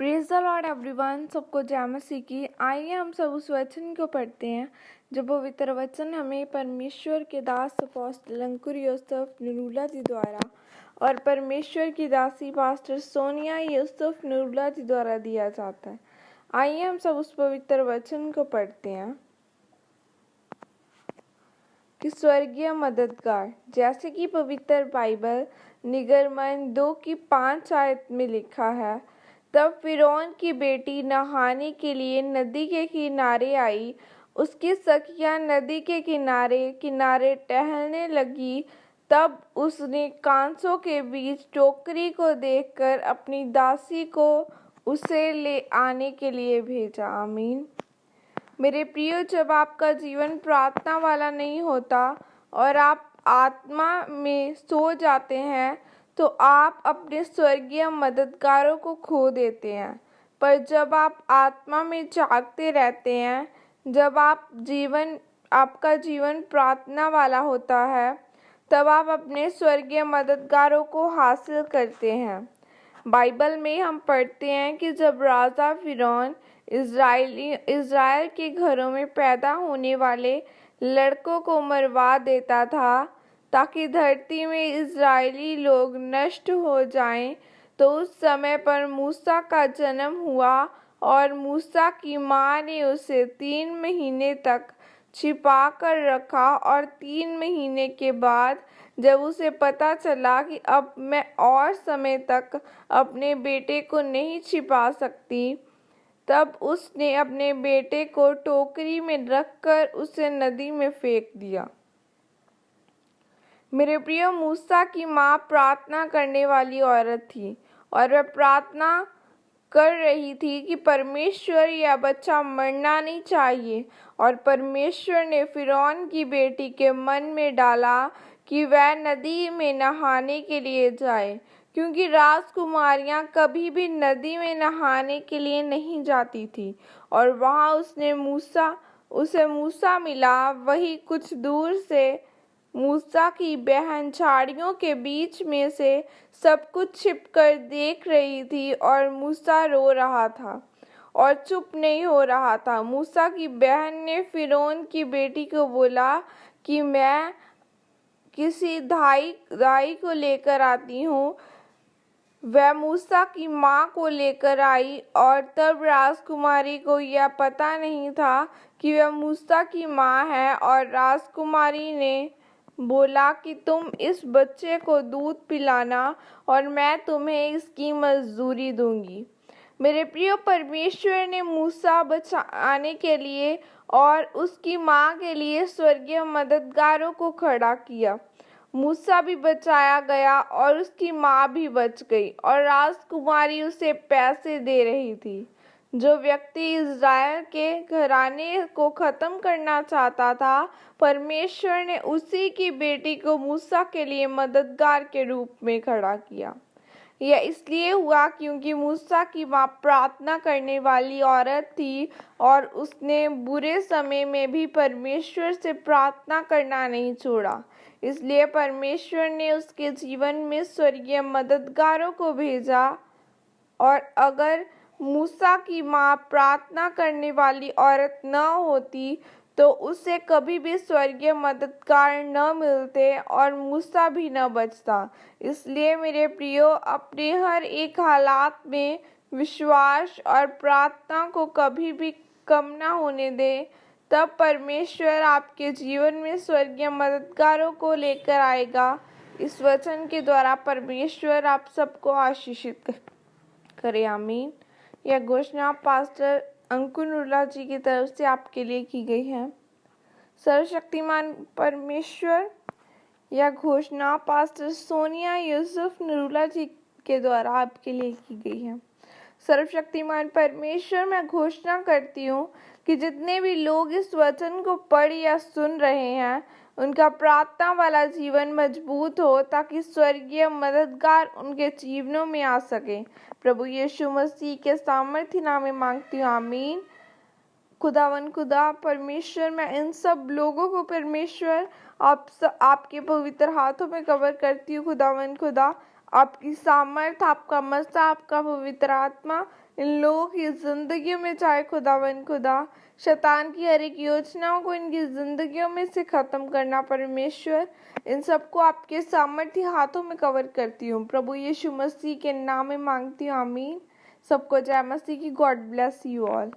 Praise the Lord everyone. सबको जय मसीह की। आइए हम सब उस वचन को पढ़ते हैं जो पवित्र वचन हमें परमेश्वर के दास अपोस्तल अंकुर यूसुफ नरूला जी द्वारा और परमेश्वर की दासी पास्टर सोनिया यूसुफ नरूला जी द्वारा दिया जाता है। आइए हम सब उस पवित्र वचन को पढ़ते हैं कि स्वर्गीय मददगार, जैसे कि पवित्र बाइबल निर्गमन 2:5 आयत में लिखा है, तब फिरौन की बेटी नहाने के लिए नदी के किनारे आई। उसकी सखियां नदी के किनारे किनारे टहलने लगी। तब उसने कांसों के बीच टोकरी को देखकर अपनी दासी को उसे ले आने के लिए भेजा। आमीन। मेरे प्रियो, जब आपका जीवन प्रार्थना वाला नहीं होता और आप आत्मा में सो जाते हैं तो आप अपने स्वर्गीय मददगारों को खो देते हैं। पर जब आप आत्मा में जागते रहते हैं, जब आपका जीवन प्रार्थना वाला होता है, तब आप अपने स्वर्गीय मददगारों को हासिल करते हैं। बाइबल में हम पढ़ते हैं कि जब राजा फिरौन इज़राइल के घरों में पैदा होने वाले लड़कों को मरवा देता था ताकि धरती में इज़राइली लोग नष्ट हो जाएं, तो उस समय पर मूसा का जन्म हुआ और मूसा की माँ ने उसे 3 महीने तक छिपा कर रखा। और 3 महीने के बाद जब उसे पता चला कि अब मैं और समय तक अपने बेटे को नहीं छिपा सकती, तब उसने अपने बेटे को टोकरी में रखकर उसे नदी में फेंक दिया। मेरे प्रिय, मूसा की माँ प्रार्थना करने वाली औरत थी और वह प्रार्थना कर रही थी कि परमेश्वर, यह बच्चा मरना नहीं चाहिए। और परमेश्वर ने फिरौन की बेटी के मन में डाला कि वह नदी में नहाने के लिए जाए, क्योंकि राजकुमारियां कभी भी नदी में नहाने के लिए नहीं जाती थी। और वहां उसे मूसा मिला। वही कुछ दूर से मूसा की बहन झाड़ियों के बीच में से सब कुछ छिपकर देख रही थी और मूसा रो रहा था और चुप नहीं हो रहा था। मूसा की बहन ने फिरौन की बेटी को बोला कि मैं किसी दाई को लेकर आती हूँ। वह मूसा की माँ को लेकर आई और तब राजकुमारी को यह पता नहीं था कि वह मूसा की माँ है। और राजकुमारी ने बोला कि तुम इस बच्चे को दूध पिलाना और मैं तुम्हें इसकी मजदूरी दूंगी। मेरे प्रिय, परमेश्वर ने मूसा बचाने के लिए और उसकी माँ के लिए स्वर्गीय मददगारों को खड़ा किया। मूसा भी बचाया गया और उसकी माँ भी बच गई और राजकुमारी उसे पैसे दे रही थी। जो व्यक्ति इज़राइल के घराने को खत्म करना चाहता था, परमेश्वर ने उसी की बेटी को मूसा के लिए मददगार के रूप में खड़ा किया। यह इसलिए हुआ क्योंकि मूसा की माँ प्रार्थना करने वाली औरत थी और उसने बुरे समय में भी परमेश्वर से प्रार्थना करना नहीं छोड़ा। इसलिए परमेश्वर ने उसके जीवन में स्वर्गीय मददगारों को भेजा। और अगर मूसा की माँ प्रार्थना करने वाली औरत न होती तो उसे कभी भी स्वर्गीय मददगार न मिलते और मूसा भी न बचता। इसलिए मेरे प्रियो, अपने हर एक हालात में विश्वास और प्रार्थना को कभी भी कम ना होने दें। तब परमेश्वर आपके जीवन में स्वर्गीय मददगारों को लेकर आएगा। इस वचन के द्वारा परमेश्वर आप सबको आशीषित करे। आमीन। यह घोषणा पास्टर अंकुर नरूला जी की तरफ से आपके लिए की गई है। सर्वशक्तिमान परमेश्वर, यह घोषणा पास्टर सोनिया यूसुफ नरूला जी के द्वारा आपके लिए की गई है। सर्वशक्तिमान परमेश्वर, मैं घोषणा करती हूँ कि जितने भी लोग इस वचन को पढ़ या सुन रहे हैं, उनका प्रार्थना वाला जीवन मजबूत हो ताकि स्वर्गीय मददगार उनके जीवनों में आ सके। प्रभु यीशु मसीह के सामर्थ्य नाम में मांगती हूँ। आमीन। खुदा परमेश्वर, मैं इन सब लोगों को परमेश्वर आपके पवित्र हाथों में कवर करती हूँ। खुदा, आपकी सामर्थ, आपका मसा, आपका पवित्र आत्मा इन लोगों की ज़िंदगियों में, चाहे खुदावन खुदा शैतान की हर एक योजनाओं को इनकी ज़िंदगियों में से ख़त्म करना परमेश्वर, इन सबको आपके सामर्थ्य हाथों में कवर करती हूँ प्रभु यीशु मसीह के नाम में मांगती हूँ, आमीन। सबको जय मसीह की। God bless you all.